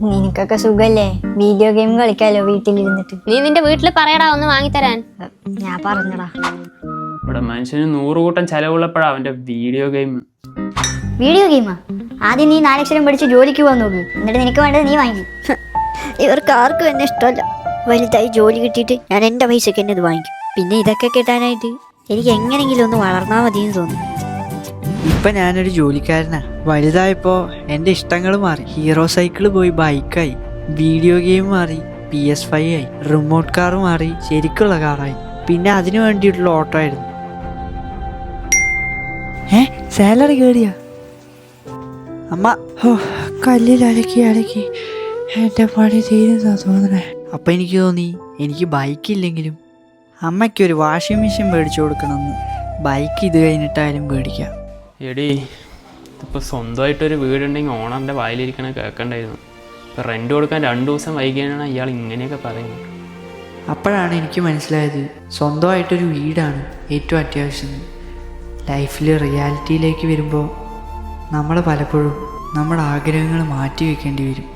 നിനക്കൊക്കെ സുഖല്ലേ? Video game കളിക്കാലോ വീട്ടിലിരുന്നിട്ട്. നീ നിന്റെ വീട്ടിൽ പറയടാ ഒന്ന് വാങ്ങിത്തരാൻ. ഞാൻ പറഞ്ഞടാ. ഇവിടെ മനുഷ്യന് 100 കൂട്ടം ചെലവുള്ളപ്പോഴാ അവന്റെ വീഡിയോ ഗെയിം. വീഡിയോ ഗെയിമാ? ആദ്യം നീ 4 അക്ഷരം പഠിച്ച് ജോലിക്ക് പോകാൻ നോക്ക്, എന്നിട്ട് നിനക്ക് വേണ്ടത് നീ വാങ്ങിക്കും. ഇവർക്ക് ആർക്കും എന്നെ ഇഷ്ടമല്ല. വലുതായി ജോലി കിട്ടിയിട്ട് ഞാൻ എൻ്റെ പൈസക്ക് എന്നെ ഇത് വാങ്ങിക്കും. പിന്നെ ഇതൊക്കെ കിട്ടാനായിട്ട് എനിക്ക് എങ്ങനെയെങ്കിലും ഒന്ന് വളർന്നാൽ മതിയെന്ന് തോന്നി. ഇപ്പം ഞാനൊരു ജോലിക്കാരനാ. വലുതായപ്പോൾ എൻ്റെ ഇഷ്ടങ്ങൾ മാറി. ഹീറോ സൈക്കിള് പോയി ബൈക്കായി, വീഡിയോ ഗെയിം മാറി PS5 ആയി, റിമോട്ട് കാർ മാറി ശരിക്കുള്ള കാറായി, പിന്നെ അതിനു വേണ്ടിയിട്ടുള്ള ഓട്ടോ ആയിരുന്നു. സാലറി കേറിയ അമ്മ കല്ലിൽ അലക്കി അലക്കി എൻ്റെ പണി തീരുന്നാ തോന്നണേ. അപ്പം എനിക്ക് തോന്നി എനിക്ക് ബൈക്കില്ലെങ്കിലും അമ്മയ്ക്കൊരു വാഷിംഗ് മെഷീൻ മേടിച്ചു കൊടുക്കണമെന്ന്. ബൈക്ക് ഇത് കഴിഞ്ഞിട്ടായാലും മേടിക്കാം. എടീ, ഇതിപ്പോൾ സ്വന്തമായിട്ടൊരു വീടുണ്ടെങ്കിൽ ഓണറിൻ്റെ വായിലിരിക്കണ കേൾക്കണ്ടായിരുന്നു. ഇപ്പം റെൻ്റ് കൊടുക്കാൻ 2 ദിവസം വൈകിയാണ് ഇയാൾ ഇങ്ങനെയൊക്കെ പറയുന്നത്. അപ്പോഴാണ് എനിക്ക് മനസ്സിലായത് സ്വന്തമായിട്ടൊരു വീടാണ് ഏറ്റവും അത്യാവശ്യം. ലൈഫിൽ റിയാലിറ്റിയിലേക്ക് വരുമ്പോൾ നമ്മൾ പലപ്പോഴും നമ്മുടെ ആഗ്രഹങ്ങൾ മാറ്റി വയ്ക്കേണ്ടി വരും.